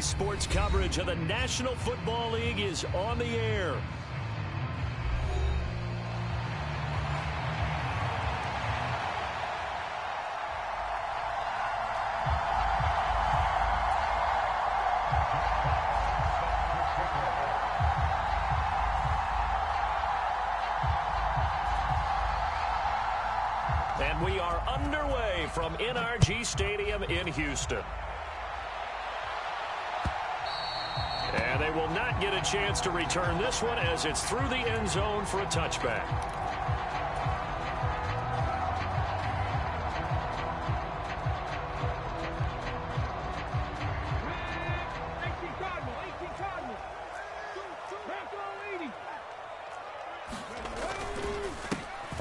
Saturday sports coverage of the National Football League is on the air. And we are underway from NRG Stadium in Houston. And they will not get a chance to return this one as it's through the end zone for a touchback.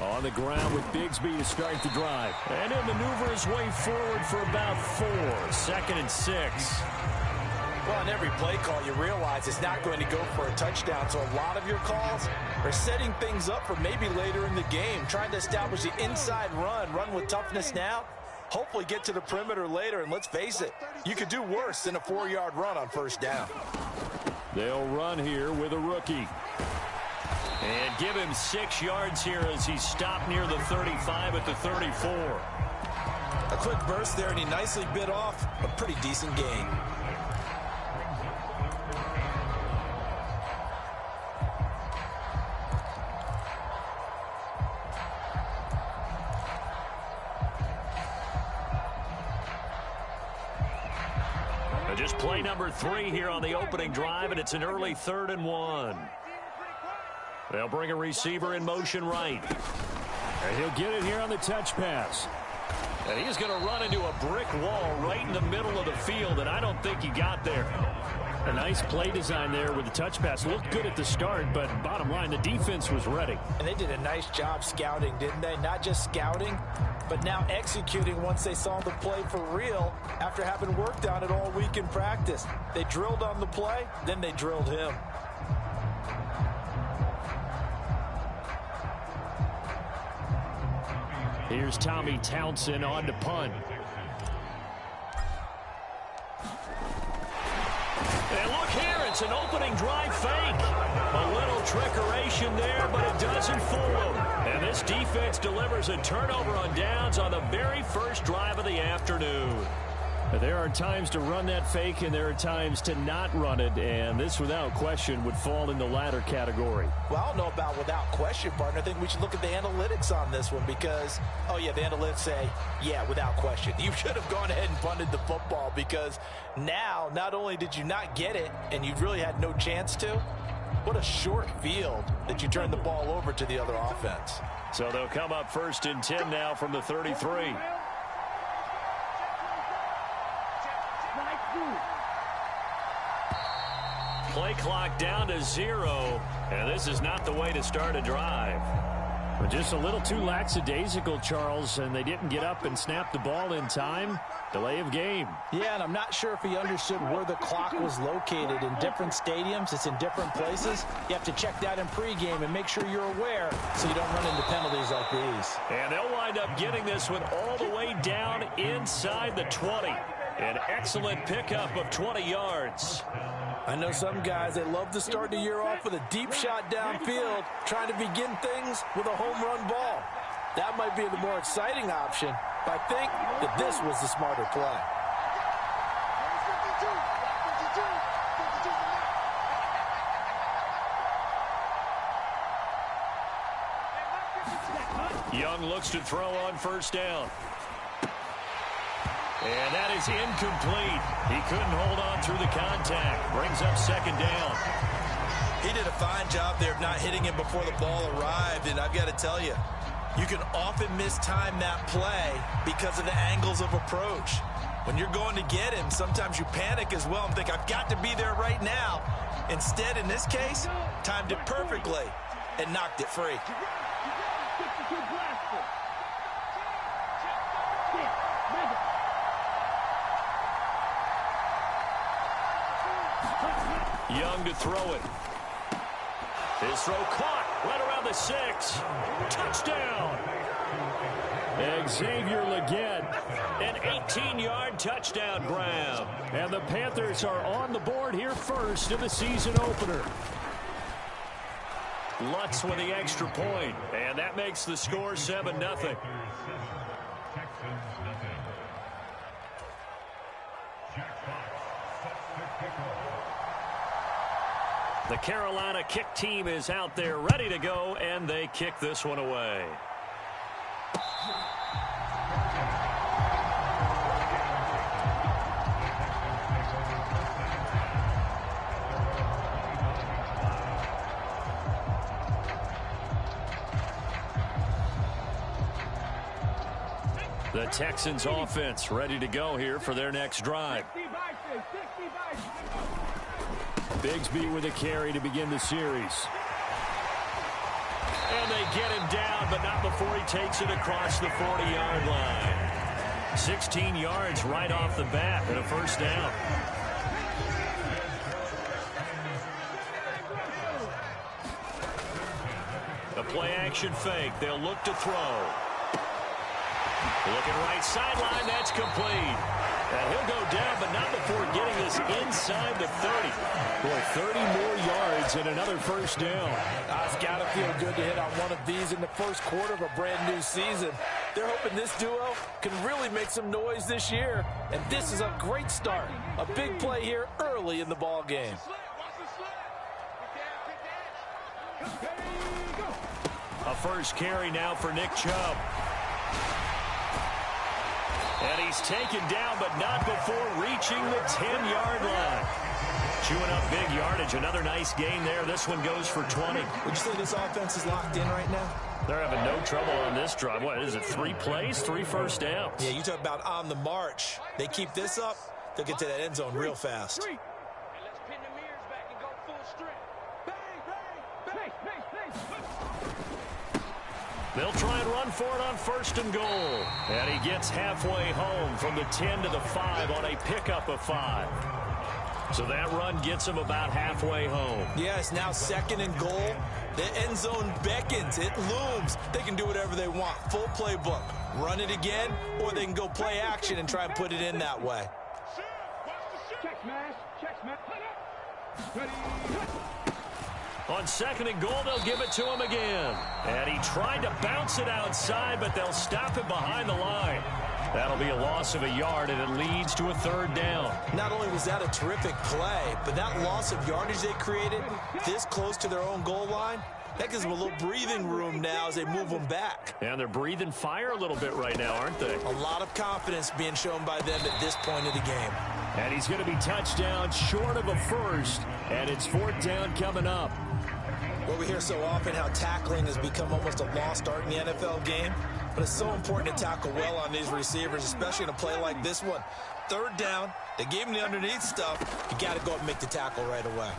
On the ground with Bigsby to start the drive. And he'll maneuver his way forward for about 4. 2nd and 6. Well, on every play call, you realize it's not going to go for a touchdown. So a lot of your calls are setting things up for maybe later in the game, trying to establish the inside run with toughness now, hopefully get to the perimeter later. And let's face it, you could do worse than a 4-yard run on first down. They'll run here with a rookie. And give him 6 yards here as he stopped near the 35 at the 34. A quick burst there, and he nicely bit off a pretty decent gain. Just play number 3 here on the opening drive, and it's an early 3rd and 1. They'll bring a receiver in motion right. And he'll get it here on the touch pass. And he's going to run into a brick wall right in the middle of the field, and I don't think he got there. A nice play design there with the touch pass. Looked good at the start, but bottom line, the defense was ready. And they did a nice job scouting, didn't they? Not just scouting, but now executing once they saw the play for real after having worked on it all week in practice. They drilled on the play, then they drilled him. Here's Tommy Townsend on to punt. And look here, it's an opening drive fake. A little trickeration there, but it doesn't fool them. And this defense delivers a turnover on downs on the very first drive of the afternoon. There are times to run that fake, and there are times to not run it, and this, without question, would fall in the latter category. Well, I don't know about without question, partner. I think we should look at the analytics on this one because, oh, yeah, the analytics say, yeah, without question. You should have gone ahead and punted the football because now not only did you not get it and you really had no chance to, what a short field that you turned the ball over to the other offense. So they'll come up 1st and 10 now from the 33. Play clock down to 0, and this is not the way to start a drive. But just a little too lackadaisical, Charles, and they didn't get up and snap the ball in time. Delay of game. Yeah, and I'm not sure if he understood where the clock was located. In different stadiums, it's in different places. You have to check that in pregame and make sure you're aware so you don't run into penalties like these. And they'll wind up getting this one all the way down inside the 20. An excellent pickup of 20 yards. I know some guys, they love to start the year off with a deep shot downfield, trying to begin things with a home run ball. That might be the more exciting option, but I think that this was the smarter play. Young looks to throw on first down. And that is incomplete. He couldn't hold on through the contact. Brings up 2nd down. He did a fine job there of not hitting him before the ball arrived, and I've got to tell you, you can often mistime that play because of the angles of approach. When you're going to get him, sometimes you panic as well and think, I've got to be there right now. Instead, in this case, timed it perfectly and knocked it free. Young to throw it. His throw caught right around the 6. Touchdown. Xavier Leggett, an 18-yard touchdown grab. And the Panthers are on the board here first in the season opener. Lutz with the extra point, and that makes the score 7-0. The Carolina kick team is out there ready to go, and they kick this one away. The Texans offense ready to go here for their next drive. Bigsby with a carry to begin the series. And they get him down, but not before he takes it across the 40-yard line. 16 yards right off the bat and a first down. A play-action fake. They'll look to throw. Looking right sideline, that's complete. And he'll go down, but not before getting this inside the 30. Boy, 30 more yards and another first down. It's got to feel good to hit on one of these in the first quarter of a brand new season. They're hoping this duo can really make some noise this year. And this is a great start. A big play here early in the ball game. A first carry now for Nick Chubb. And he's taken down, but not before reaching the 10-yard line. Chewing up big yardage. Another nice gain there. This one goes for 20. Would you say this offense is locked in right now? They're having no trouble on this drive. What is it, 3 plays, 3 first downs? Yeah, you talk about on the march. They keep this up, they'll get to that end zone real fast. They'll try and run for it on first and goal. And he gets halfway home from the 10 to the 5 on a pickup of 5. So that run gets him about halfway home. Yeah, it's now second and goal. The end zone beckons. It looms. They can do whatever they want. Full playbook. Run it again, or they can go play action and try and put it in that way. Check smash. Check smash. On second and goal, they'll give it to him again. And he tried to bounce it outside, but they'll stop him behind the line. That'll be a loss of a yard, and it leads to a third down. Not only was that a terrific play, but that loss of yardage they created this close to their own goal line, that gives them a little breathing room now as they move them back. And they're breathing fire a little bit right now, aren't they? A lot of confidence being shown by them at this point of the game. And he's going to be touchdown short of a first, and it's fourth down coming up. Well, we hear so often how tackling has become almost a lost art in the NFL game, but it's so important to tackle well on these receivers, especially in a play like this one. Third down, they gave him the underneath stuff. You got to go up and make the tackle right away.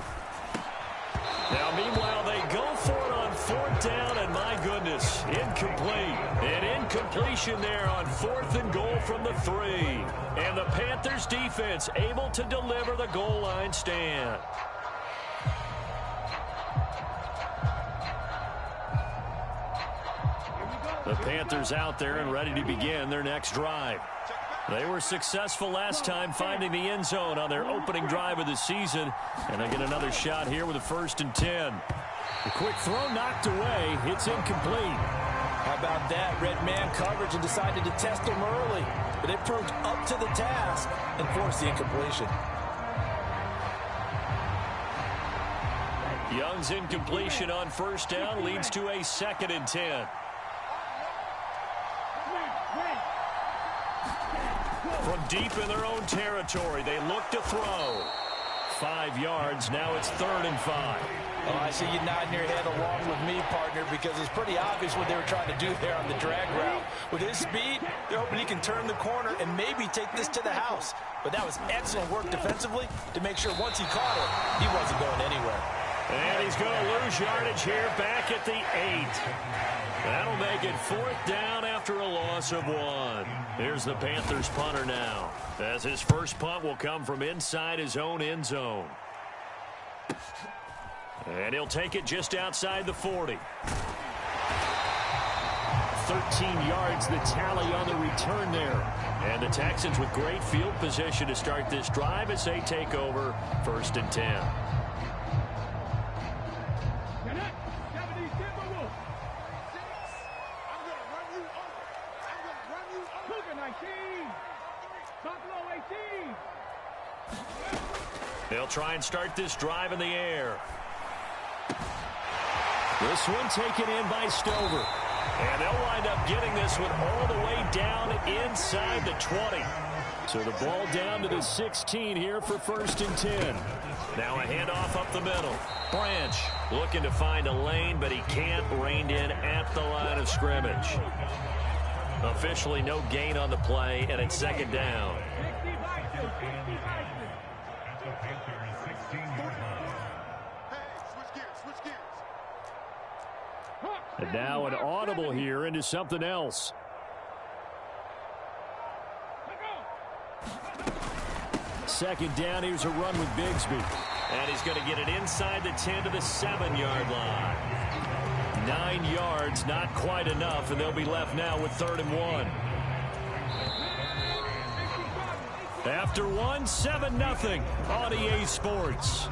Now, meanwhile, they go for it on fourth down, and my goodness, incomplete. An incompletion there on fourth and goal from the 3. And the Panthers defense able to deliver the goal line stand. The Panthers out there and ready to begin their next drive. They were successful last time finding the end zone on their opening drive of the season. And they get another shot here with a 1st and 10. The quick throw knocked away. It's incomplete. How about that? Red man coverage and decided to test them early. But they proved up to the task and forced the incompletion. Young's incompletion on first down leads to a 2nd and 10. From deep in their own territory, they look to throw. 5 yards. Now it's 3rd and 5. Oh, I see you nodding your head along with me, partner, because it's pretty obvious what they were trying to do there on the drag route. With his speed, they're hoping he can turn the corner and maybe take this to the house. But that was excellent work defensively to make sure once he caught it, he wasn't going anywhere. And he's going to lose yardage here back at the 8. That'll make it 4th down after a loss of 1. Here's the Panthers punter now, as his first punt will come from inside his own end zone. And he'll take it just outside the 40. 13 yards, the tally on the return there. And the Texans with great field position to start this drive as they take over 1st and 10. They'll try and start this drive in the air. This one taken in by Stover. And they'll wind up getting this one all the way down inside the 20. So the ball down to the 16 here for 1st and 10. Now a handoff up the middle. Branch looking to find a lane, but he can't. Reined in at the line of scrimmage. Officially no gain on the play, and it's 2nd down. And now an audible here into something else. Second down, here's a run with Bigsby. And he's going to get it inside the 10 to the 7-yard line. 9 yards, not quite enough, and they'll be left now with 3rd and 1. After 1, 7-0 on EA Sports.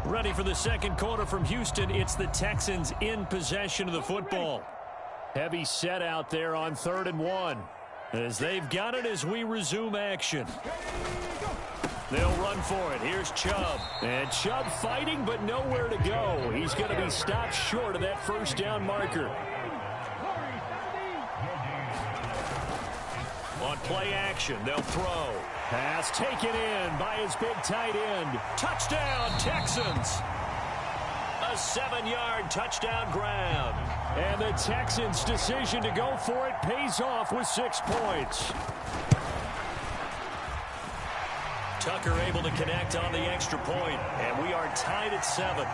Ready for the second quarter from Houston. It's the Texans in possession of the football. Heavy set out there on 3rd and 1. As they've got it as we resume action. They'll run for it. Here's Chubb. And Chubb fighting, but nowhere to go. He's going to be stopped short of that 1st down marker. On play action, they'll throw. Pass taken in by his big tight end. Touchdown, Texans. A 7-yard touchdown grab. And the Texans' decision to go for it pays off with 6 points. Tucker able to connect on the extra point, and we are tied at 7.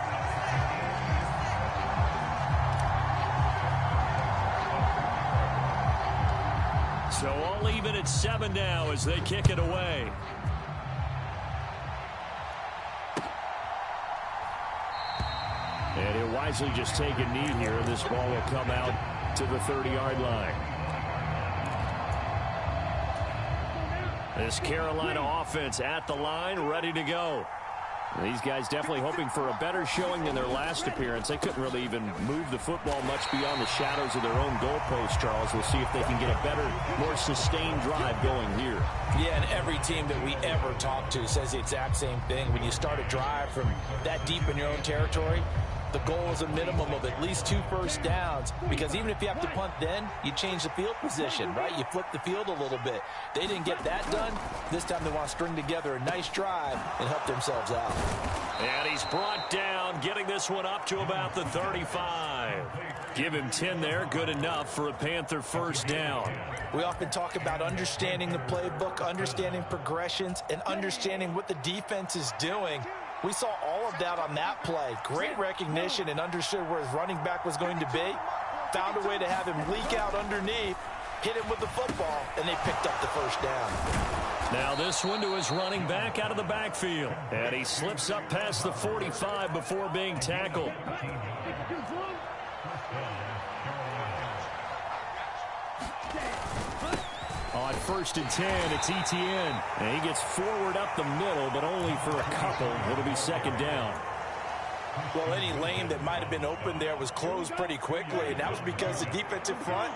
So all even at 7 now as they kick it away. And he'll wisely just take a knee here. This ball will come out to the 30-yard line. This Carolina offense at the line, ready to go. These guys definitely hoping for a better showing than their last appearance. They couldn't really even move the football much beyond the shadows of their own goalpost, Charles. We'll see if they can get a better, more sustained drive going here. Yeah, and every team that we ever talk to says the exact same thing. When you start a drive from that deep in your own territory, the goal is a minimum of at least 2 first downs, because even if you have to punt then, you change the field position, right? You flip the field a little bit. They didn't get that done. This time they want to string together a nice drive and help themselves out. And he's brought down, getting this one up to about the 35. Give him 10 there, good enough for a Panther 1st down. We often talk about understanding the playbook, understanding progressions, and understanding what the defense is doing. We saw all of that on that play. Great recognition and understood where his running back was going to be. Found a way to have him leak out underneath, hit him with the football, and they picked up the 1st down. Now this one to his running back out of the backfield. And he slips up past the 45 before being tackled. On 1st and 10, it's Etienne. And he gets forward up the middle, but only for a couple. It'll be 2nd down. Well, any lane that might have been open there was closed pretty quickly, and that was because the defensive front,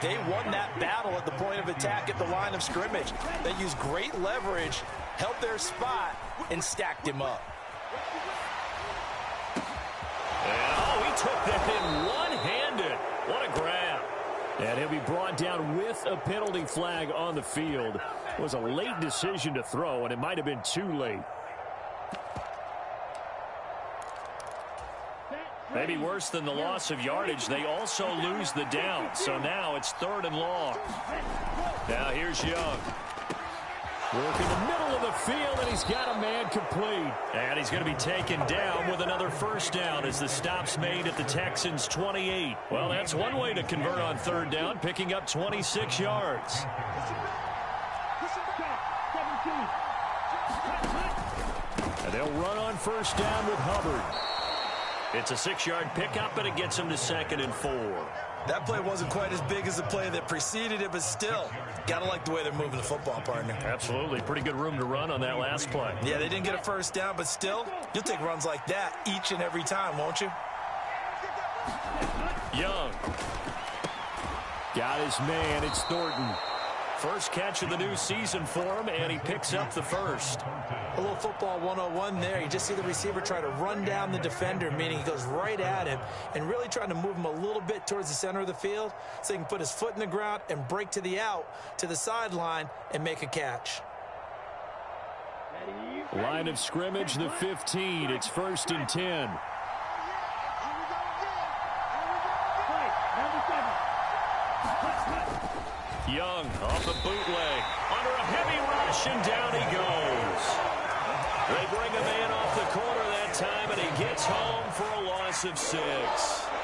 they won that battle at the point of attack at the line of scrimmage. They used great leverage, held their spot, and stacked him up. And, he took that in one-handed. What a grab. And he'll be brought down with a penalty flag on the field. It was a late decision to throw, and it might have been too late. Maybe worse than the loss of yardage, they also lose the down. So now it's 3rd and long. Now here's Young. Working the middle of the field, and he's got a man complete. And he's going to be taken down with another 1st down as the stop's made at the Texans' 28. Well, that's one way to convert on 3rd down, picking up 26 yards. And they'll run on 1st down with Hubbard. It's a 6-yard pickup, and it gets him to 2nd and 4. That play wasn't quite as big as the play that preceded it, but still, got to like the way they're moving the football, partner. Absolutely. Pretty good room to run on that last play. Yeah, they didn't get a first down, but still, you'll take runs like that each and every time, won't you? Young. Got his man. It's Thornton. First catch of the new season for him, and he picks up the first. A little football 101 there. You just see the receiver try to run down the defender, meaning he goes right at him and really trying to move him a little bit towards the center of the field so he can put his foot in the ground and break to the out, to the sideline, and make a catch. Line of scrimmage, the 15. It's 1st and 10. Young off the bootleg. Under a heavy rush, and down he goes. They bring a man off the corner that time, and he gets home for a loss of 6.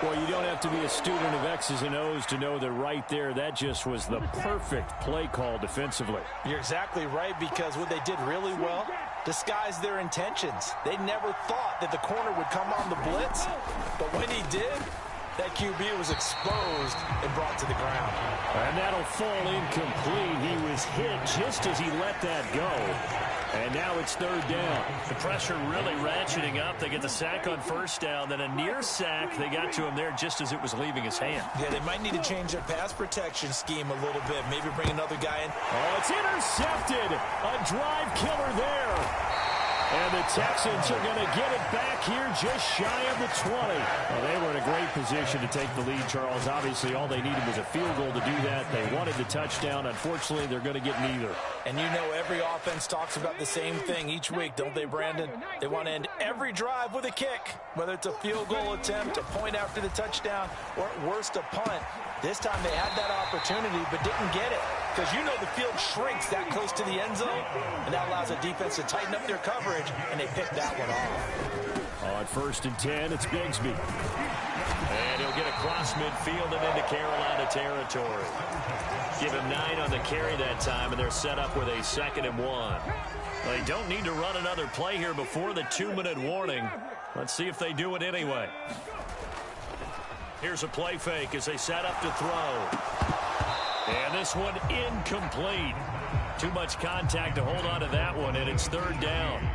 Well, you don't have to be a student of X's and O's to know that right there, that just was the perfect play call defensively. You're exactly right, because what they did really well, disguised their intentions. They never thought that the corner would come on the blitz, but when he did, that QB was exposed and brought to the ground. And that'll fall incomplete. He was hit just as he let that go. And now it's 3rd down. The pressure really ratcheting up. They get the sack on 1st down. Then a near sack. They got to him there just as it was leaving his hand. Yeah, they might need to change their pass protection scheme a little bit. Maybe bring another guy in. Oh, it's intercepted. A drive killer there. And the Texans are going to get it back here just shy of the 20. Well, they were in a great position to take the lead, Charles. Obviously, all they needed was a field goal to do that. They wanted the touchdown. Unfortunately, they're going to get neither. And you know every offense talks about the same thing each week, don't they, Brandon? They want to end every drive with a kick, whether it's a field goal attempt, a point after the touchdown, or at worst, a punt. This time they had that opportunity but didn't get it, because you know the field shrinks that close to the end zone, and that allows the defense to tighten up their coverage, and they picked that one off. On 1st and 10, it's Bigsby. And he'll get across midfield and into Carolina territory. Give him 9 on the carry that time, and they're set up with a 2nd and 1. They don't need to run another play here before the 2-minute warning. Let's see if they do it anyway. Here's a play fake as they set up to throw. And this one incomplete. Too much contact to hold on to that one, and it's 3rd down.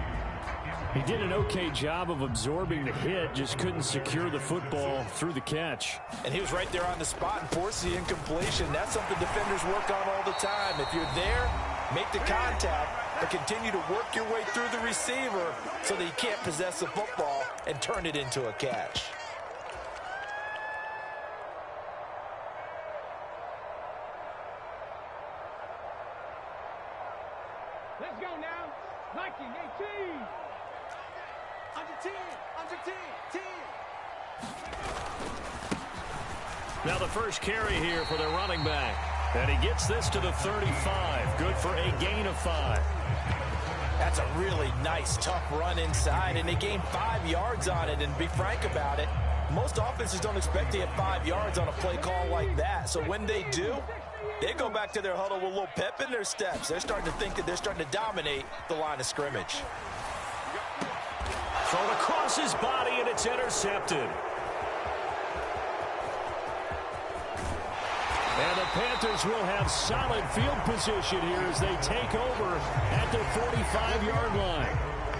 He did an okay job of absorbing the hit, just couldn't secure the football through the catch. And he was right there on the spot and forced the incompletion. That's something defenders work on all the time. If you're there, make the contact, but continue to work your way through the receiver so that you can't possess the football and turn it into a catch. Let's go now. 1918. Under 10. Under 10. 10. Now the first carry here for their running back. And he gets this to the 35. Good for a gain of 5. That's a really nice, tough run inside, and they gained 5 yards on it. And to be frank about it, most offenses don't expect to get 5 yards on a play call like that. So when they do, they go back to their huddle with a little pep in their steps. They're starting to think that they're starting to dominate the line of scrimmage. Thrown across his body, and it's intercepted. And the Panthers will have solid field position here as they take over at the 45-yard line.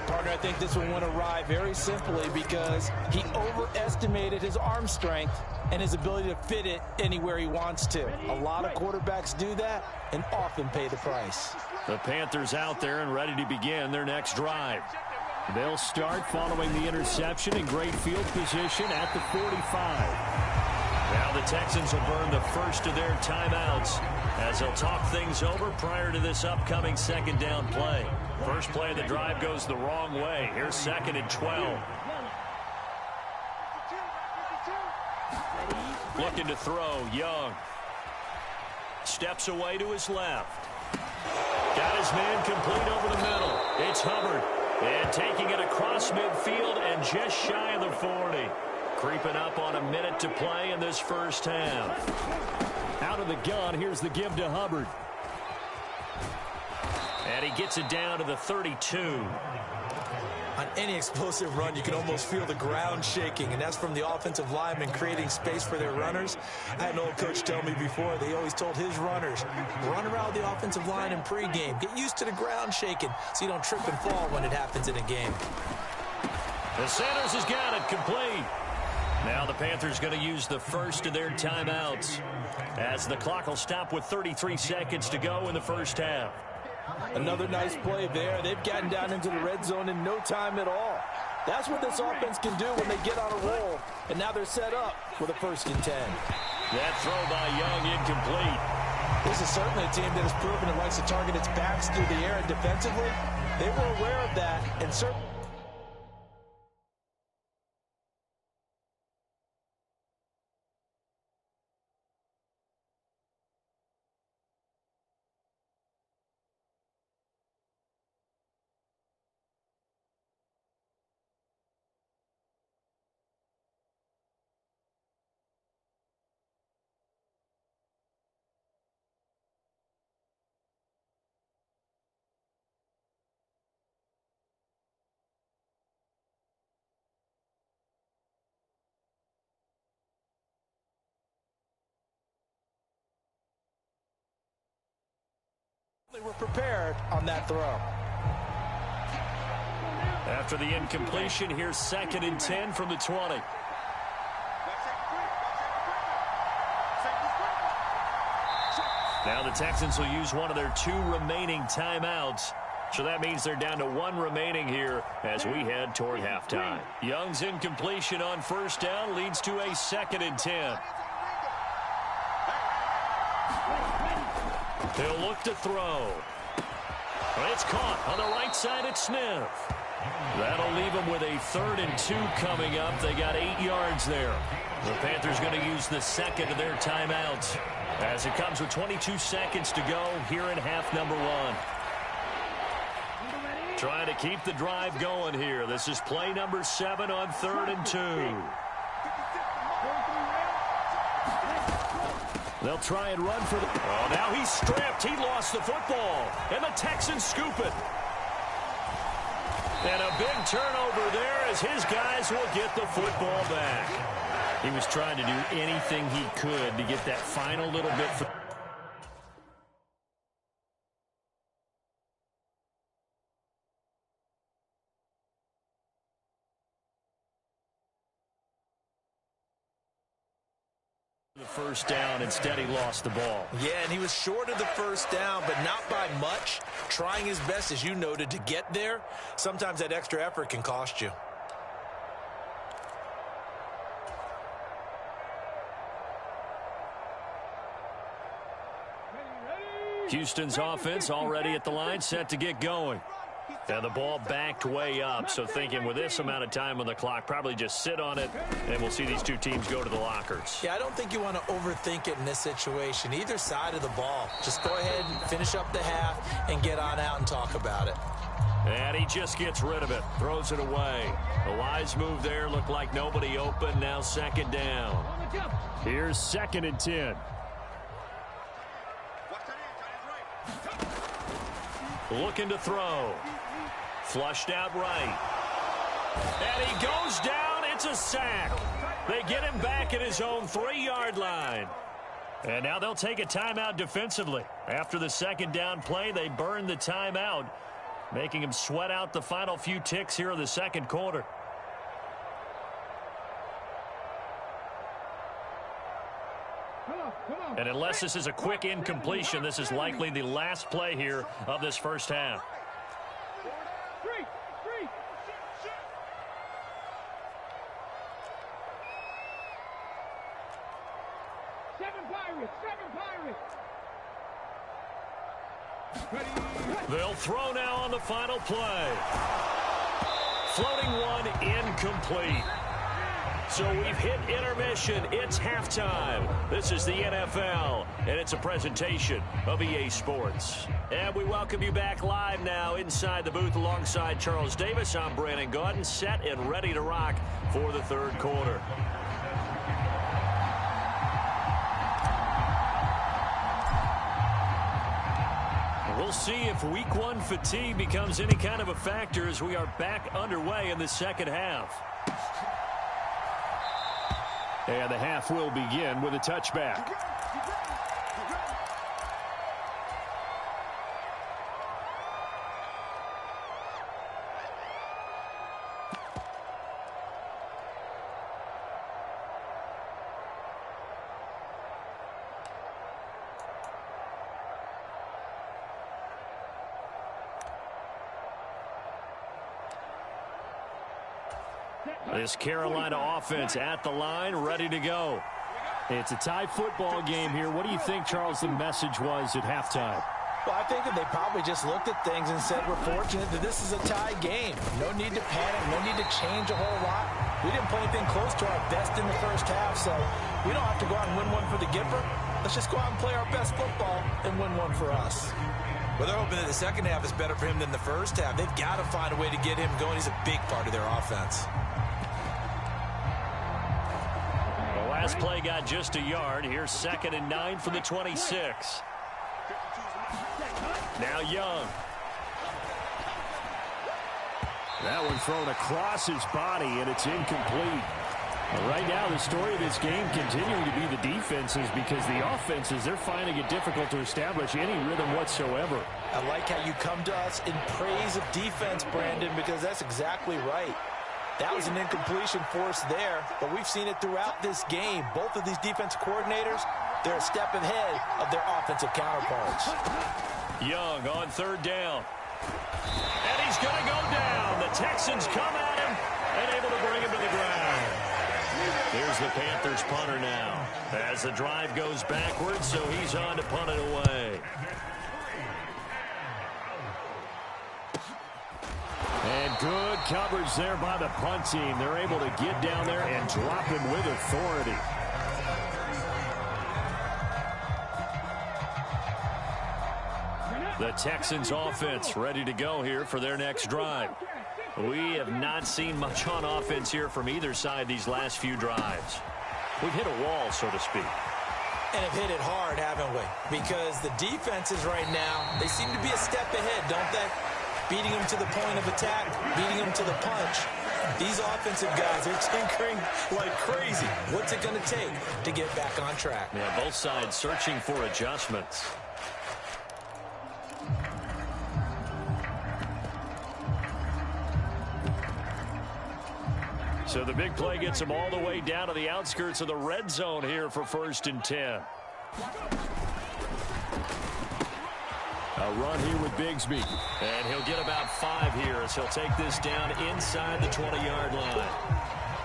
Partner, I think this one went awry very simply because he overestimated his arm strength and his ability to fit it anywhere he wants to. A lot of quarterbacks do that and often pay the price. The Panthers out there and ready to begin their next drive. They'll start following the interception in great field position at the 45. Now the Texans will burn the first of their timeouts as they'll talk things over prior to this upcoming 2nd down play. First play of the drive goes the wrong way. Here's 2nd and 12. Looking to throw, Young. Steps away to his left. Got his man complete over the middle. It's Hubbard. And taking it across midfield and just shy of the 40. Creeping up on a minute to play in this first half. Out of the gun, here's the give to Hubbard. And he gets it down to the 32. On any explosive run, you can almost feel the ground shaking, and that's from the offensive linemen creating space for their runners. I had an old coach tell me before, they always told his runners, run around the offensive line in pregame. Get used to the ground shaking so you don't trip and fall when it happens in a game. The Sanders has got it complete. Now the Panthers going to use the first of their timeouts as the clock will stop with 33 seconds to go in the first half. Another nice play there. They've gotten down into the red zone in no time at all. That's what this offense can do when they get on a roll. And now they're set up with a 1st and 10. That throw by Young incomplete. This is certainly a team that has proven it likes to target its backs through the air and defensively. They were aware of that and certainly. They were prepared on that throw. After the incompletion, here's 2nd and 10 from the 20. Now the Texans will use one of their 2 remaining timeouts. So that means they're down to 1 remaining here as we head toward halftime. Young's incompletion on 1st down leads to a 2nd and 10. He'll look to throw. It's caught on the right side at Smith. That'll leave them with a 3rd and 2 coming up. They got 8 yards there. The Panthers going to use the 2nd of their timeouts as it comes with 22 seconds to go here in half number 1. Trying to keep the drive going here. This is play number 7 on 3rd and 2. They'll try and run for the... Oh, now he's stripped. He lost the football. And the Texans scoop it. And a big turnover there as his guys will get the football back. He was trying to do anything he could to get that final little bit for... the 1st down. Instead, he lost the ball. Yeah, and he was short of the 1st down, but not by much. Trying his best, as you noted, to get there. Sometimes that extra effort can cost you. Houston's offense already at the line, set to get going. And the ball backed way up, so thinking with this amount of time on the clock, probably just sit on it, and we'll see these 2 teams go to the lockers. Yeah, I don't think you want to overthink it in this situation. Either side of the ball. Just go ahead and finish up the half and get on out and talk about it. And he just gets rid of it, throws it away. A wise move there, looked like nobody open, now 2nd down. Here's 2nd and 10. Looking to throw. Flushed out right. And he goes down. It's a sack. They get him back at his own 3-yard line. And now they'll take a timeout defensively. After the 2nd down play, they burn the timeout, making him sweat out the final few ticks here in the 2nd quarter. And unless this is a quick incompletion, this is likely the last play here of this 1st half. They'll throw now on the final play. Floating one, incomplete. So we've hit intermission. It's halftime. This is the NFL, and it's a presentation of EA Sports. And we welcome you back live now inside the booth alongside Charles Davis. I'm Brandon Gaudin, set and ready to rock for the 3rd quarter. We'll see if week one fatigue becomes any kind of a factor as we are back underway in the second half. And the half will begin with a touchback. This Carolina offense at the line, ready to go. It's a tie football game here. What do you think, Charles, the message was at halftime? Well, I think that they probably just looked at things and said, we're fortunate that this is a tie game. No need to panic, no need to change a whole lot. We didn't play anything close to our best in the first half, so we don't have to go out and win one for the giver. Let's just go out and play our best football and win one for us. Well, they're hoping that the second half is better for him than the first half. They've got to find a way to get him going. He's a big part of their offense. Last play got just a yard. Here's 2nd and 9 from the 26. Now Young. That one thrown across his body, and it's incomplete. Right now, the story of this game continuing to be the defenses, because the offenses, they're finding it difficult to establish any rhythm whatsoever. I like how you come to us in praise of defense, Brandon, because that's exactly right. That was an incompletion force there, but we've seen it throughout this game. Both of these defensive coordinators, they're a step ahead of their offensive counterparts. Young on 3rd down. And he's going to go down. The Texans come at him and able to bring him to the ground. Here's the Panthers punter now as the drive goes backwards, so he's on to punt it away. And good coverage there by the punt team. They're able to get down there and drop him with authority. The Texans offense ready to go here for their next drive. We have not seen much on offense here from either side these last few drives. We've hit a wall, so to speak. And have hit it hard, haven't we? Because the defenses right now, they seem to be a step ahead, don't they? Beating them to the point of attack, beating them to the punch. These offensive guys are tinkering like crazy. What's it going to take to get back on track? Yeah, both sides searching for adjustments. So the big play gets them all the way down to the outskirts of the red zone here for 1st and 10. A run here with Bigsby. And he'll get about 5 here as he'll take this down inside the 20-yard line.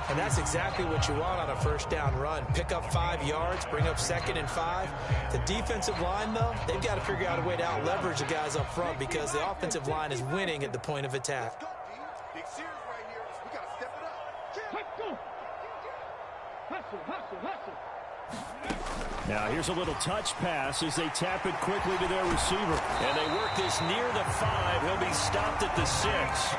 And that's exactly what you want on a 1st down run. Pick up 5 yards, bring up 2nd and 5. The defensive line, though, they've got to figure out a way to out-leverage the guys up front because the offensive line is winning at the point of attack. Now here's a little touch pass as they tap it quickly to their receiver. And they work this near the 5. He'll be stopped at the 6.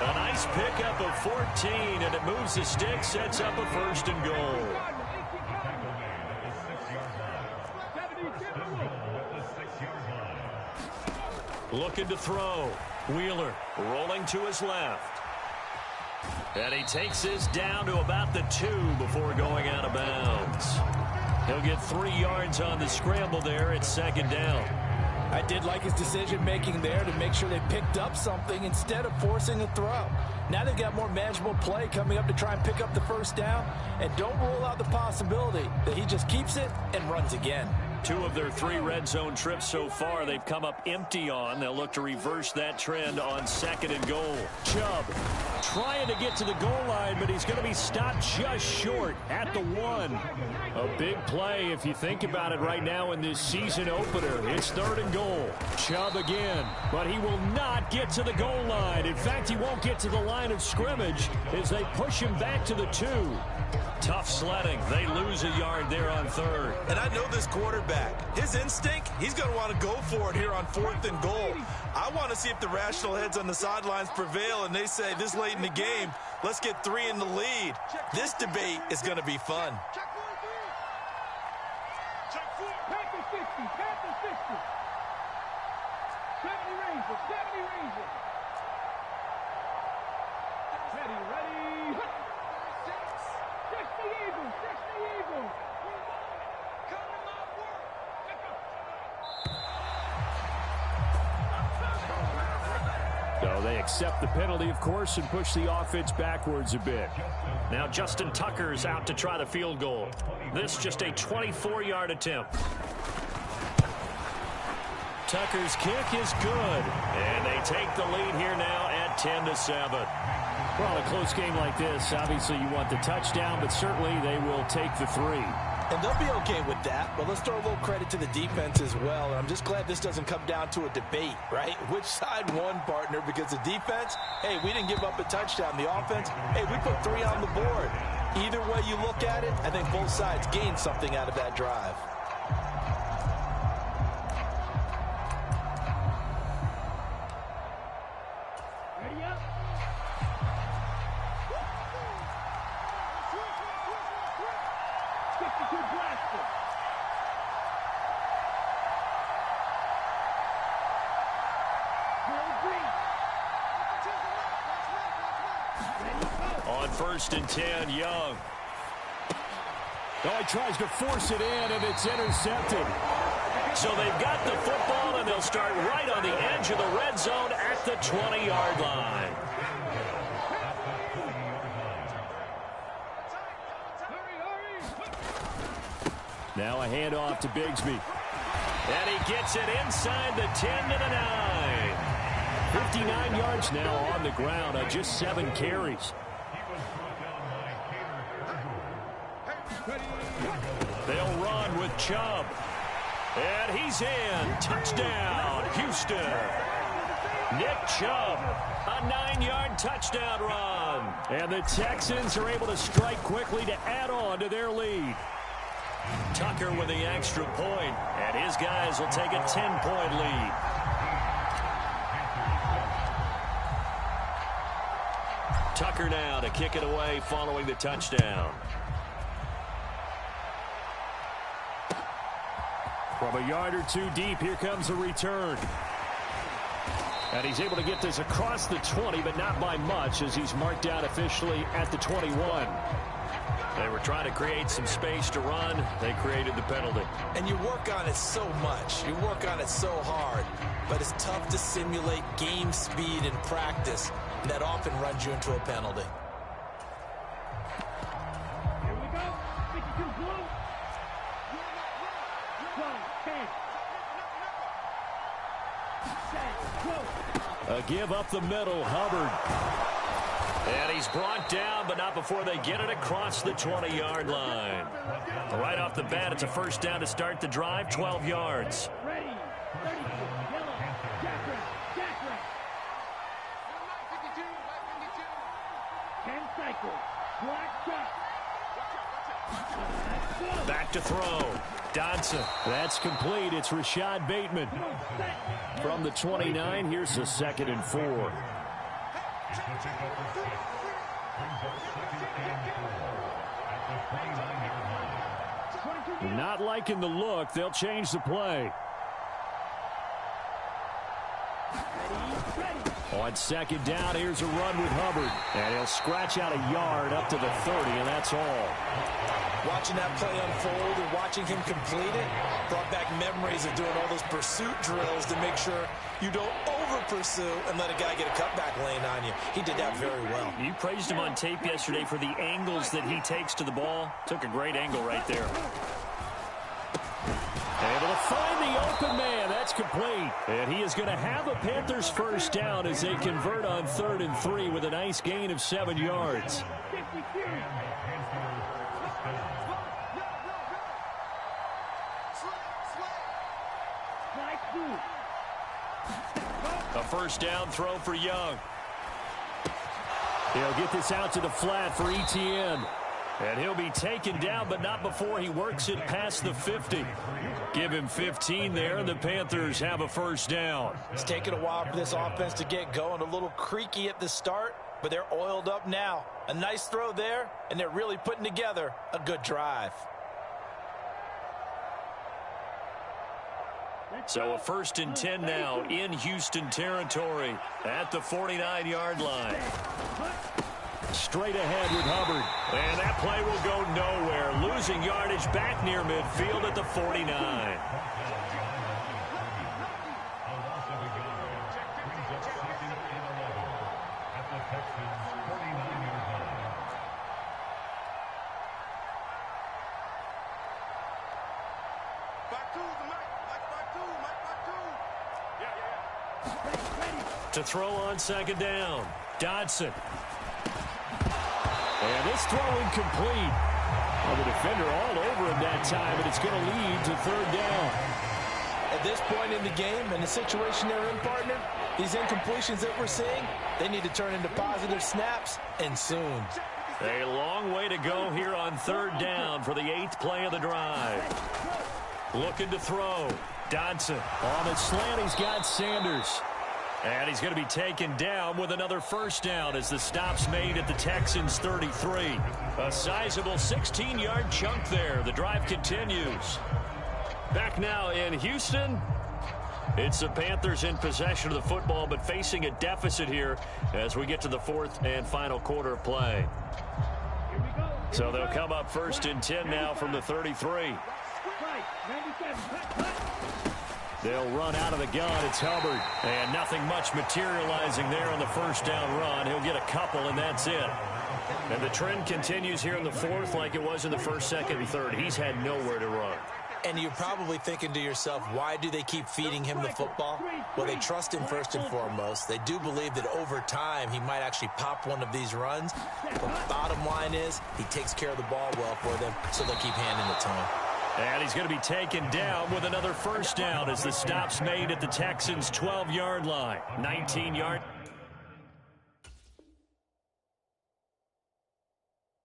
A nice pickup of 14, and it moves the stick, sets up a 1st and goal. Looking to throw. Wheeler rolling to his left. And he takes this down to about the 2 before going out of bounds. He'll get 3 yards on the scramble there at 2nd down. I did like his decision-making there to make sure they picked up something instead of forcing a throw. Now they've got more manageable play coming up to try and pick up the 1st down. And don't rule out the possibility that he just keeps it and runs again. 2 of their 3 red zone trips so far they've come up empty on. They'll look to reverse that trend on 2nd and goal. Chubb trying to get to the goal line, but he's going to be stopped just short at the 1. A big play if you think about it right now in this season opener. It's 3rd and goal. Chubb again, but he will not get to the goal line. In fact, he won't get to the line of scrimmage as they push him back to the 2. Tough sledding. They lose a yard there on 3rd. And I know this quarterback. His instinct, he's going to want to go for it here on 4th and goal. I want to see if the rational heads on the sidelines prevail and they say this late in the game, let's get 3 in the lead. This debate is going to be fun. Panther 60, Panther 60. for 70 reasons. Ready. Touch the Eagles. Come to my work. So they accept the penalty, of course, and push the offense backwards a bit. Now Justin Tucker's out to try the field goal. This just a 24-yard attempt. Tucker's kick is good. And they take the lead here now at 10-7. Well, a close game like this, obviously you want the touchdown, but certainly they will take the 3. And they'll be okay with that, but let's throw a little credit to the defense as well. And I'm just glad this doesn't come down to a debate, right? Which side won, partner? Because the defense, hey, we didn't give up a touchdown. The offense, hey, we put 3 on the board. Either way you look at it, I think both sides gained something out of that drive. Ready up. On 1st and 10, Young. Oh, he tries to force it in, and it's intercepted. So they've got the football, and they'll start right on the edge of the red zone at the 20-yard line. Now a handoff to Bigsby. And he gets it inside the 10 to the 9. 59 yards now on the ground on just 7 carries. They'll run with Chubb. And he's in. Touchdown, Houston. Nick Chubb, a 9-yard touchdown run. And the Texans are able to strike quickly to add on to their lead. Tucker with the extra point, and his guys will take a 10-point lead. Tucker now to kick it away following the touchdown. From a yard or 2 deep, here comes a return. And he's able to get this across the 20, but not by much, as he's marked out officially at the 21. They were trying to create some space to run. They created the penalty. And you work on it so much. You work on it so hard. But it's tough to simulate game speed in practice. And that often runs you into a penalty. Here we go. 52 blue. 12, 10. A give up the middle, Hubbard. And he's brought down, but not before they get it across the 20-yard line. Right off the bat, it's a first down to start the drive, 12 yards. Ready. 30. Yellow. Jack right. 10 cycles. Black shot. Back to throw. Dodson. That's complete. It's Rashad Bateman. From the 29, here's a 2nd and 4. Not liking the look. They'll change the play. On 2nd down, here's a run with Hubbard. And he'll scratch out a yard up to the 30, and that's all. Watching that play unfold and watching him complete it brought back memories of doing all those pursuit drills to make sure you don't over-pursue and let a guy get a cutback lane on you. He did that very well. You praised him on tape yesterday for the angles that he takes to the ball. Took a great angle right there. Able to find the open man. That's complete. And he is going to have a Panthers first down as they convert on 3rd and 3 with a nice gain of 7 yards. A first down throw for Young. He'll get this out to the flat for Etienne. And he'll be taken down, but not before he works it past the 50. Give him 15 there, and the Panthers have a first down. It's taken a while for this offense to get going. A little creaky at the start, but they're oiled up now. A nice throw there, and they're really putting together a good drive. Let's So a 1st and 10 now in Houston territory at the 49-yard line. Straight ahead with Hubbard. And that play will go nowhere. Losing yardage back near midfield at the 49. To throw on 2nd down. Dodson. And this throw incomplete. Well, the defender all over him that time, and it's going to lead to 3rd down. At this point in the game and the situation they're in, partner, these incompletions that we're seeing, they need to turn into positive snaps, and soon. A long way to go here on 3rd down for the 8th play of the drive. Looking to throw. Dodson. On the slant, he's got Sanders. And he's going to be taken down with another 1st down as the stop's made at the Texans' 33. A sizable 16-yard chunk there. The drive continues. Back now in Houston. It's the Panthers in possession of the football, but facing a deficit here as we get to the 4th and final quarter of play. So they'll come up 1st and 10 now from the 33. They'll run out of the gun. It's Hubbard. And nothing much materializing there on the 1st down run. He'll get a couple, and that's it. And the trend continues here in the 4th like it was in the 1st, 2nd, and 3rd. He's had nowhere to run. And you're probably thinking to yourself, why do they keep feeding him the football? Well, they trust him first and foremost. They do believe that over time he might actually pop one of these runs. The bottom line is he takes care of the ball well for them, so they'll keep handing it to him. And he's going to be taken down with another 1st down as the stop's made at the Texans' 12-yard line. 19-yard.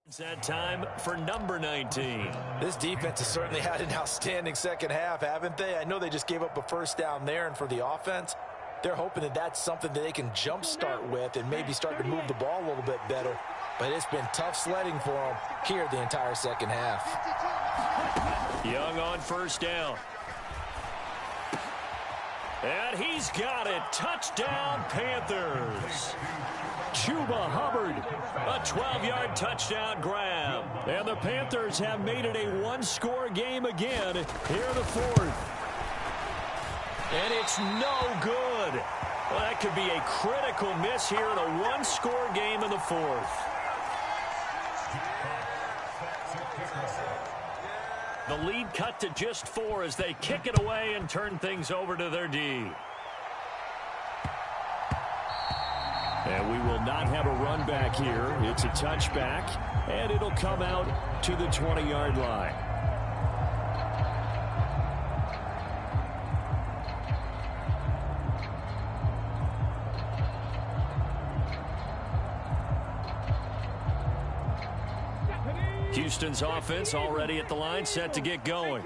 It's that time for number 19. This defense has certainly had an outstanding second half, haven't they? I know they just gave up a 1st down there, and for the offense, they're hoping that that's something that they can jumpstart with and maybe start to move the ball a little bit better. But it's been tough sledding for them here the entire second half. Young on 1st down. And he's got it. Touchdown, Panthers. Chuba Hubbard. A 12-yard touchdown grab. And the Panthers have made it a one-score game again here in the 4th. And it's no good. Well, that could be a critical miss here in a one-score game in the 4th. The lead cut to just 4 as they kick it away and turn things over to their D. And we will not have a run back here. It's a touchback, and it'll come out to the 20-yard line. Houston's offense already at the line, set to get going.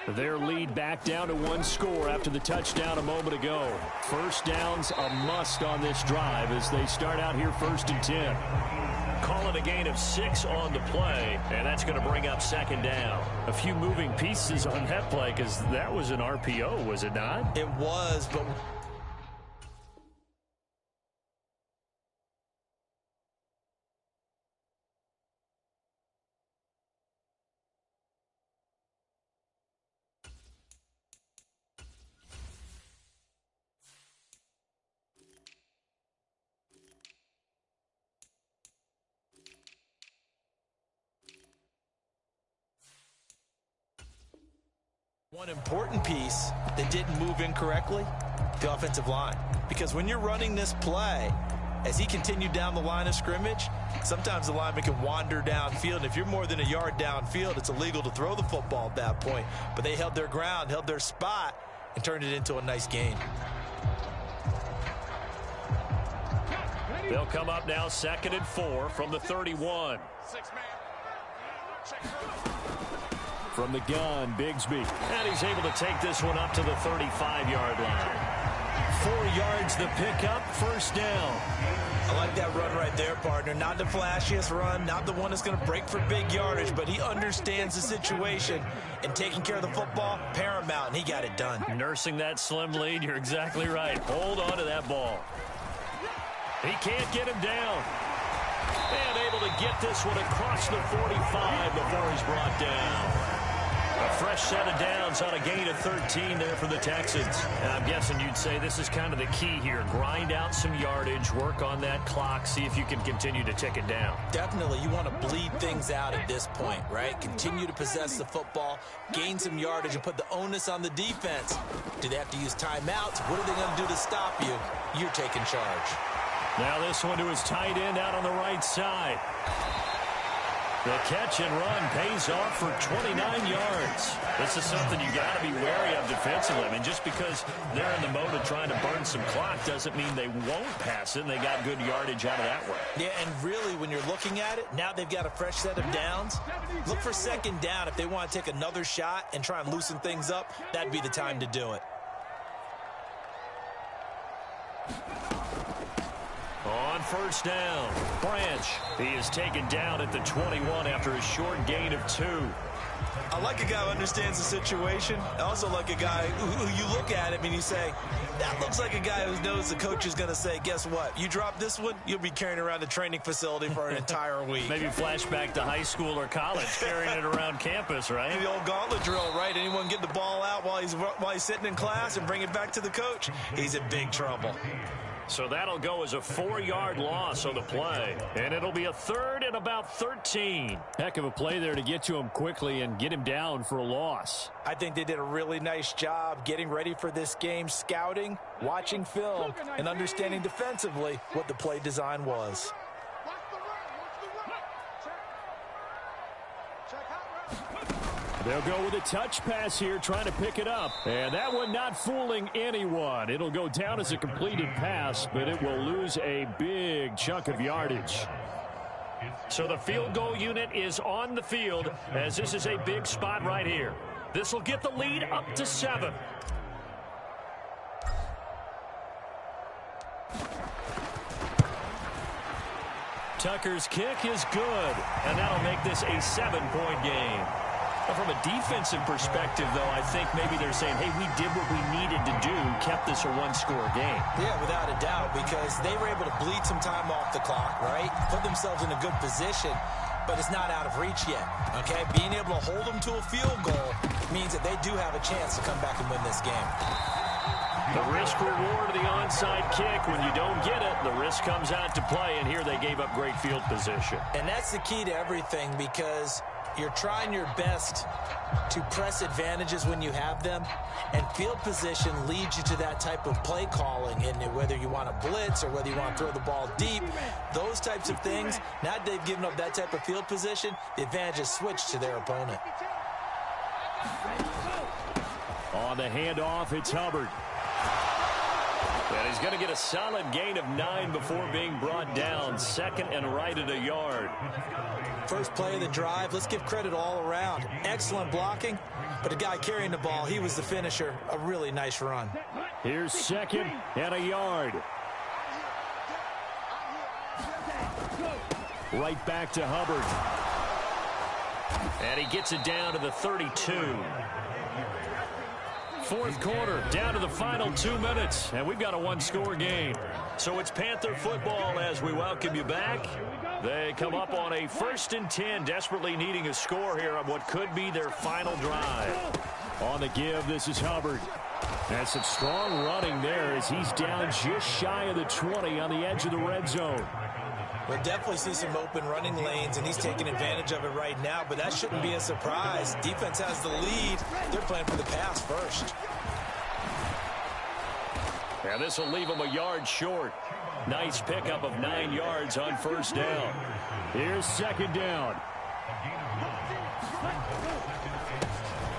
Their lead back down to 1 score after the touchdown a moment ago. 1st down's a must on this drive as they start out here 1st and 10. Call it a gain of 6 on the play, and that's going to bring up 2nd down. A few moving pieces on that play because that was an RPO, was it not? It was, but... One important piece that didn't move incorrectly, the offensive line. Because when you're running this play, as he continued down the line of scrimmage, sometimes the lineman can wander downfield. And if you're more than a yard downfield, it's illegal to throw the football at that point. But they held their ground, held their spot, and turned it into a nice gain. They'll come up now 2nd and 4 from the 31. From the gun, Bigsby. And he's able to take this one up to the 35-yard line. 4 yards the pickup, first down. I like that run right there, partner. Not the flashiest run, not the one that's going to break for big yardage, but he understands the situation, and taking care of the football, paramount, and he got it done. Nursing that slim lead, you're exactly right. Hold on to that ball. He can't get him down. And able to get this one across the 45 before he's brought down. A fresh set of downs on a gain of 13 there for the Texans. And I'm guessing you'd say this is kind of the key here. Grind out some yardage, work on that clock, see if you can continue to tick it down. Definitely, you want to bleed things out at this point, right? Continue to possess the football, gain some yardage, and put the onus on the defense. Do they have to use timeouts? What are they going to do to stop you? You're taking charge. Now this one to his tight end out on the right side. The catch and run pays off for 29 yards. This is something you got to be wary of defensively. I mean, just because they're in the mode of trying to burn some clock doesn't mean they won't pass it, and they got good yardage out of that one. Yeah, and really, when you're looking at it, now they've got a fresh set of downs. Look for second down. If they want to take another shot and try and loosen things up, that'd be the time to do it. On first down, Branch. He is taken down at the 21 after a short gain of 2. I like a guy who understands the situation. I also like a guy who you look at him and you say, that looks like a guy who knows the coach is going to say, guess what? You drop this one, you'll be carrying around the training facility for an entire week. Maybe flashback to high school or college, carrying it around campus, right? The old gauntlet drill, right? Anyone get the ball out while he's sitting in class and bring it back to the coach? He's in big trouble. So that'll go as a 4-yard loss on the play. And it'll be a third and about 13. Heck of a play there to get to him quickly and get him down for a loss. I think they did a really nice job getting ready for this game, scouting, watching film, and understanding defensively what the play design was. They'll go with a touch pass here, trying to pick it up. And that one not fooling anyone. It'll go down as a completed pass, but it will lose a big chunk of yardage. So the field goal unit is on the field, as this is a big spot right here. This will get the lead up to 7. Tucker's kick is good, and that'll make this a 7-point game. From a defensive perspective, though, I think maybe they're saying, hey, we did what we needed to do, kept this a one-score game. Yeah, without a doubt, because they were able to bleed some time off the clock, right? Put themselves in a good position, but it's not out of reach yet, okay? Being able to hold them to a field goal means that they do have a chance to come back and win this game. The risk-reward of the onside kick, when you don't get it, the risk comes out to play, and here they gave up great field position. And that's the key to everything, because you're trying your best to press advantages when you have them, and field position leads you to that type of play calling, and whether you want to blitz or whether you want to throw the ball deep, those types of things, now that they've given up that type of field position, the advantage is switched to their opponent. On the handoff, it's Hubbard. And he's going to get a solid gain of 9 before being brought down. Second and right at a yard. First play of the drive, let's give credit all around. Excellent blocking, but the guy carrying the ball, he was the finisher. A really nice run. Here's second and a yard. Right back to Hubbard. And he gets it down to the 32. Fourth quarter, down to the final 2 minutes, and we've got a one-score game. So it's Panther football as we welcome you back. They come up on a 1st and 10, desperately needing a score here on what could be their final drive. On the give, this is Hubbard. And some strong running there as he's down just shy of the 20 on the edge of the red zone. We'll definitely see some open running lanes, and he's taking advantage of it right now, but that shouldn't be a surprise. Defense has the lead. They're playing for the pass first. And this will leave him a yard short. Nice pickup of 9 yards on first down. Here's second down.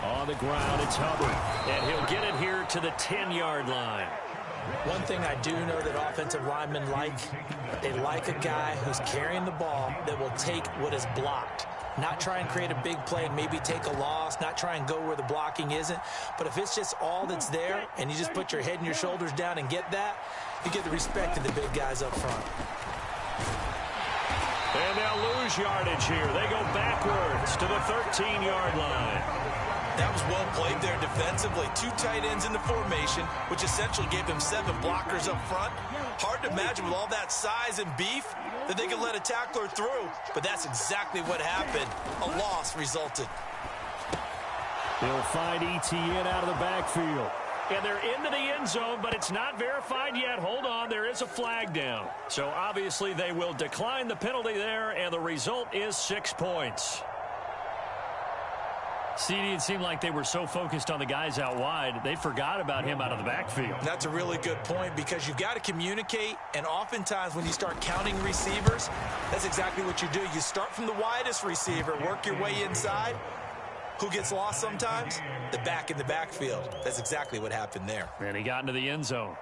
On the ground, it's Hubbard. And he'll get it here to the 10-yard line. One thing I do know that offensive linemen like, they like a guy who's carrying the ball that will take what is blocked. not try and create a big play and maybe take a loss, not try and go where the blocking isn't. But if it's just all that's there and you just put your head and your shoulders down and get that, you get the respect of the big guys up front. And they'll lose yardage here. They go backwards to the 13-yard line. That was well played there defensively. 2 tight ends in the formation, which essentially gave them 7 blockers up front. Hard to imagine with all that size and beef that they could let a tackler through, but that's exactly what happened. A loss resulted. They'll find Etienne out of the backfield. And they're into the end zone, but it's not verified yet. Hold on, there is a flag down. So obviously they will decline the penalty there, and the result is 6 points. CD, it seemed like they were so focused on the guys out wide, they forgot about him out of the backfield. That's a really good point because you've got to communicate, and oftentimes when you start counting receivers, that's exactly what you do. You start from the widest receiver, work your way inside. Who gets lost sometimes? The back in the backfield. That's exactly what happened there. And he got into the end zone.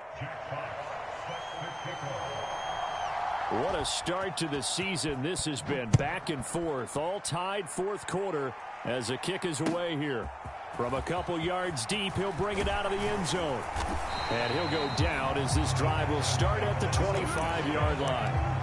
What a start to the season this has been. Back and forth, all tied fourth quarter as the kick is away here. From a couple yards deep, he'll bring it out of the end zone. And he'll go down as this drive will start at the 25-yard line.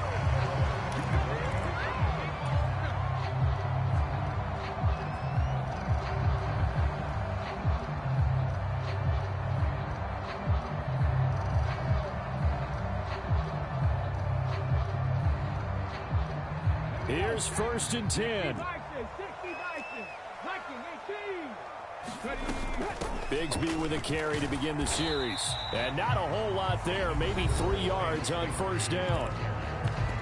Here's 1st and 10. Bigsby with a carry to begin the series. And not a whole lot there, maybe 3 yards on 1st down.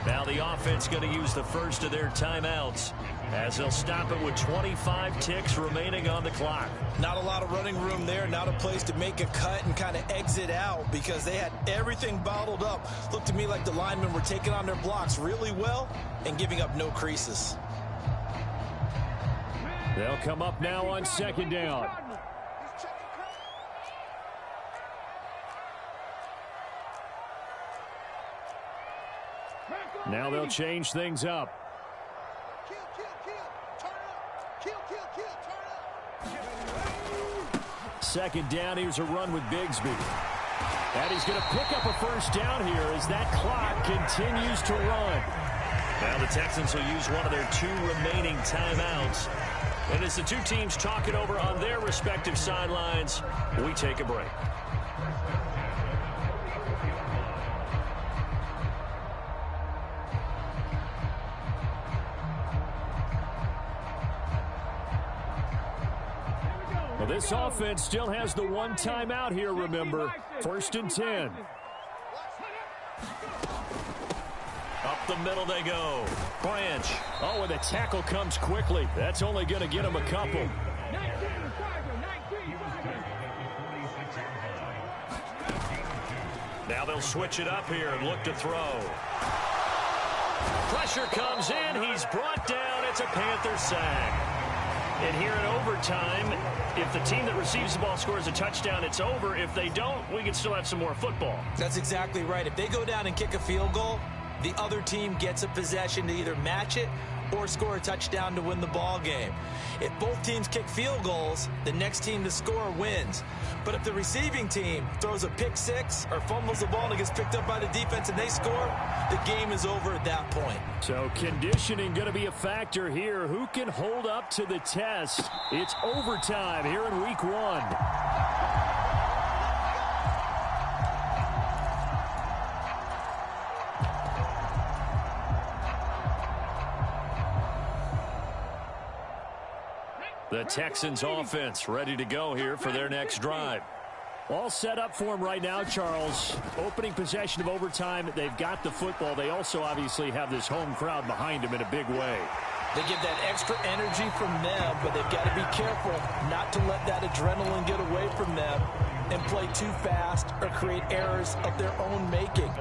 Now the offense going to use the first of their timeouts as they'll stop it with 25 ticks remaining on the clock. Not a lot of running room there, not a place to make a cut and kind of exit out because they had everything bottled up. Looked to me like the linemen were taking on their blocks really well and giving up no creases. They'll come up now on 2nd down. Now they'll change things up. Second down, here's a run with Bigsby. And he's going to pick up a 1st down here as that clock continues to run. Now the Texans will use one of their 2 remaining timeouts. And as the 2 teams talk it over on their respective sidelines, we take a break. Well, this offense still has the 1 timeout here, remember. 1st and 10. Up the middle they go. Branch. Oh, and the tackle comes quickly. That's only going to get him a couple. Now they'll switch it up here and look to throw. Pressure comes in. He's brought down. It's a Panther sack. And here in overtime, if the team that receives the ball scores a touchdown, it's over. If they don't, we can still have some more football. That's exactly right. If they go down and kick a field goal, the other team gets a possession to either match it or score a touchdown to win the ball game. If both teams kick field goals, the next team to score wins. But if the receiving team throws a pick 6 or fumbles the ball and it gets picked up by the defense and they score, the game is over at that point. So conditioning going to be a factor here. Who can hold up to the test? It's overtime here in week 1. The Texans offense ready to go here for their next drive. All set up for them right now, Charles. Opening possession of overtime. They've got the football. They also obviously have this home crowd behind them in a big way. They get that extra energy from them, but they've got to be careful not to let that adrenaline get away from them and play too fast or create errors of their own making.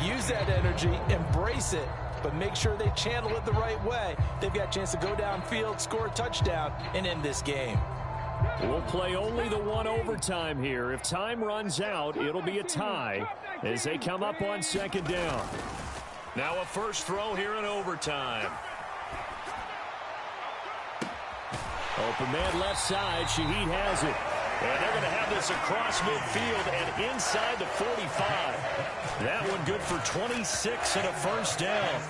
Use that energy, embrace it, but make sure they channel it the right way. They've got a chance to go downfield, score a touchdown, and end this game. We'll play only the 1 overtime here. If time runs out, it'll be a tie as they come up on 2nd down. Now a first throw here in overtime. Open man left side. Shaheed has it. And they're going to have this across midfield and inside the 45. That one good for 26 and a first down.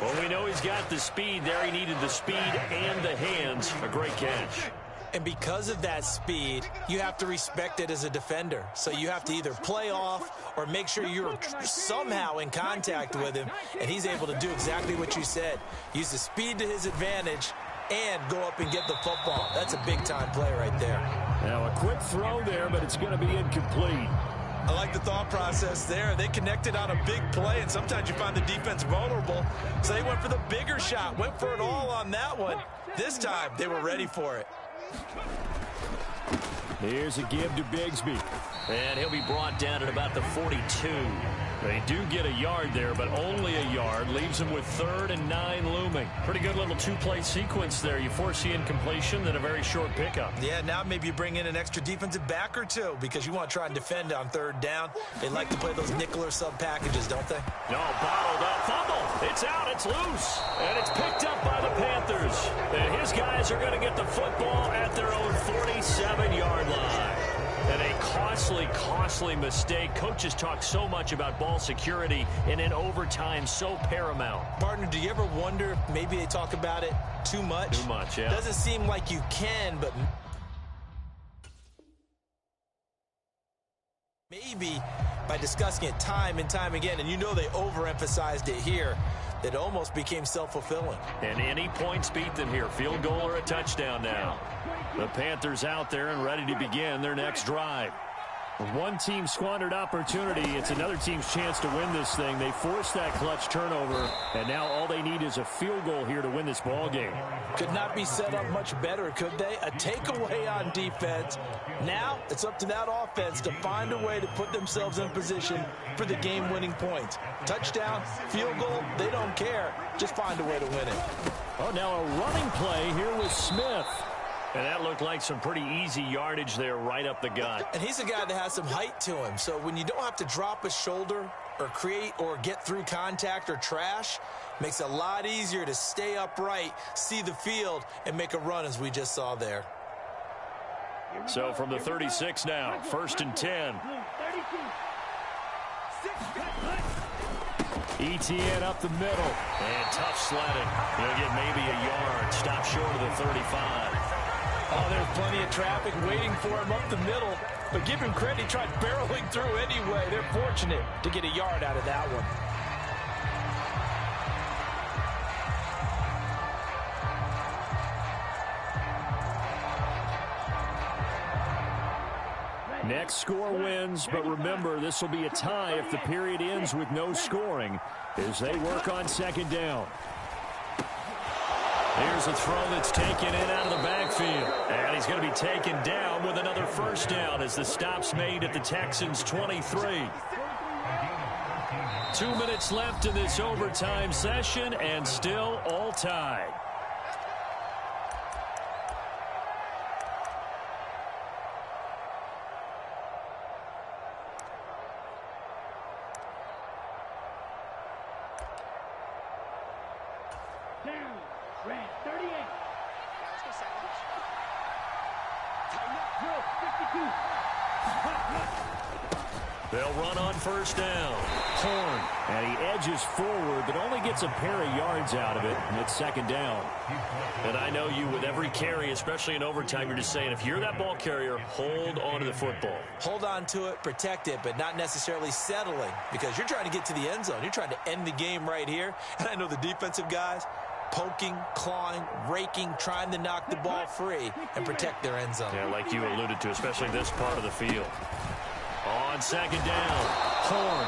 Well, we know he's got the speed there. He needed the speed and the hands. A great catch. And because of that speed, you have to respect it as a defender. So you have to either play off or make sure you're somehow in contact with him. And he's able to do exactly what you said. Use the speed to his advantage and go up and get the football. That's a big-time play right there. Now a quick throw there, but it's going to be incomplete. I like the thought process there. They connected on a big play, and sometimes you find the defense vulnerable. So they went for the bigger shot, went for it all on that one. This time, they were ready for it. Here's a give to Bigsby. And he'll be brought down at about the 42. They do get a yard there, but only a yard. Leaves them with 3rd and 9 looming. Pretty good little two-play sequence there. You foresee incompletion, then a very short pickup. Yeah, now maybe you bring in an extra defensive back or two because you want to try and defend on 3rd down. They like to play those nickel or sub packages, don't they? No, bottled up. Fumble. It's out. It's loose. And it's picked up by the Panthers. And his guys are going to get the football at their own 47-yard line. And a costly mistake. Coaches talk so much about ball security, and in overtime, so paramount. Partner, do you ever wonder if maybe they talk about it too much? Too much, yeah. Doesn't seem like you can, but maybe by discussing it time and time again, and you know they overemphasized it here, that almost became self-fulfilling. And any points beat them here. Field goal or a touchdown now. The Panthers out there and ready to begin their next drive. With one team squandered opportunity, it's another team's chance to win this thing. They forced that clutch turnover, and now all they need is a field goal here to win this ball game. Could not be set up much better, could they? A takeaway on defense. Now it's up to that offense to find a way to put themselves in position for the game-winning points. Touchdown, field goal, they don't care. Just find a way to win it. Oh, now a running play here with Smith. And that looked like some pretty easy yardage there right up the gut. And he's a guy that has some height to him. So when you don't have to drop a shoulder or create or get through contact or trash, makes it a lot easier to stay upright, see the field, and make a run as we just saw there. So from the 36 now, 1st and 10. ETN up the middle. And tough sledding. He'll get maybe a yard. Stop short of the 35. Oh, there's plenty of traffic waiting for him up the middle. But give him credit, he tried barreling through anyway. They're fortunate to get a yard out of that one. Next score wins, but remember, this will be a tie if the period ends with no scoring as they work on 2nd down. Here's a throw that's taken in out of the backfield. And he's going to be taken down with another first down as the stop's made at the Texans' 23. 2 minutes left in this overtime session and still all tied. Down. Red 38. Drill 52. They'll run on first down. Horn, and he edges forward, but only gets a pair of yards out of it, and it's 2nd down. And I know you, with every carry, especially in overtime, you're just saying, if you're that ball carrier, hold on to the football. Hold on to it, protect it, but not necessarily settling because you're trying to get to the end zone. You're trying to end the game right here. And I know the defensive guys poking, clawing, raking, trying to knock the ball free and protect their end zone. Yeah, like you alluded to, especially this part of the field. On 2nd down, Horn.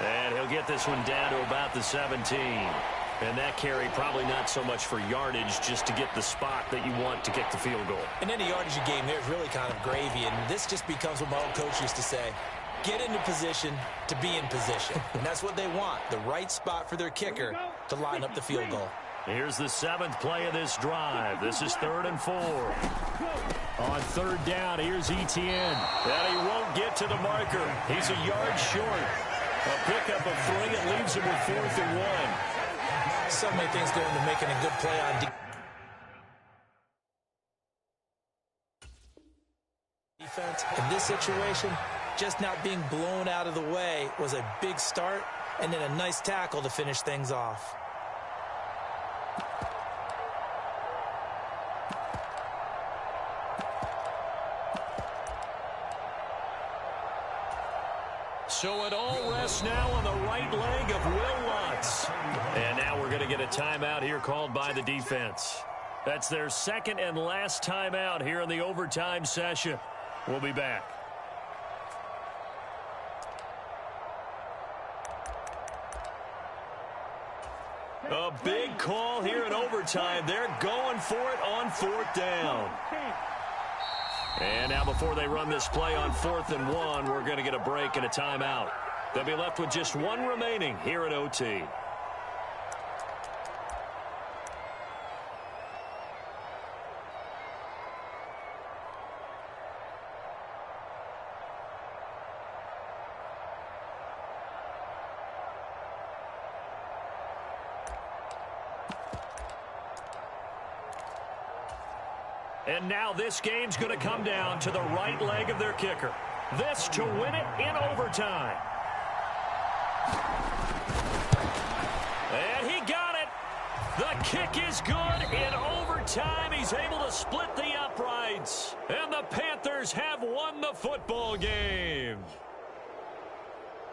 And he'll get this one down to about the 17. And that carry probably not so much for yardage, just to get the spot that you want to kick the field goal. In any yardage game, there's really kind of gravy, and this just becomes what my old coach used to say. Get into position to be in position. And that's what they want, the right spot for their kicker to line up the field goal. Here's the 7th play of this drive. This is 3rd and 4. On 3rd down, here's ETN. And he won't get to the marker. He's a yard short. A pickup of 3. It leaves him with 4th and 1. So many things going to making a good play on expect in this situation, just not being blown out of the way was a big start, and then a nice tackle to finish things off. So it all rests now on the right leg of Will Lutz. And now we're going to get a timeout here called by the defense. That's their second and last timeout here in the overtime session. We'll be back. A big call here in overtime. They're going for it on 4th down. And now before they run this play on 4th and 1, we're going to get a break and a timeout. They'll be left with just one remaining here at OT. And now this game's going to come down to the right leg of their kicker. This to win it in overtime. And he got it. The kick is good in overtime. He's able to split the uprights. And the Panthers have won the football game.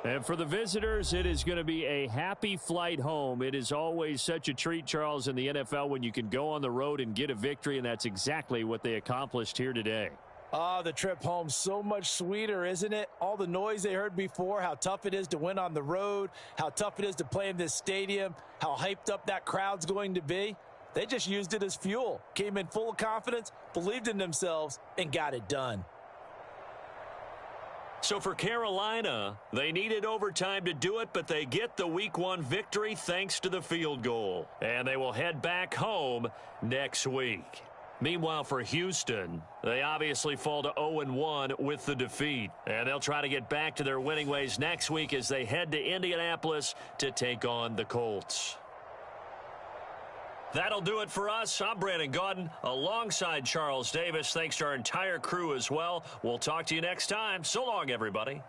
And for the visitors, it is going to be a happy flight home. It is always such a treat, Charles, in the NFL when you can go on the road and get a victory, and that's exactly what they accomplished here today. The trip home so much sweeter, isn't it? All the noise they heard before, how tough it is to win on the road, how tough it is to play in this stadium, how hyped up that crowd's going to be. They just used it as fuel, came in full of confidence, believed in themselves, and got it done. So for Carolina, they needed overtime to do it, but they get the Week 1 victory thanks to the field goal. And they will head back home next week. Meanwhile, for Houston, they obviously fall to 0-1 with the defeat. And they'll try to get back to their winning ways next week as they head to Indianapolis to take on the Colts. That'll do it for us. I'm Brandon Gaudin alongside Charles Davis. Thanks to our entire crew as well. We'll talk to you next time. So long, everybody.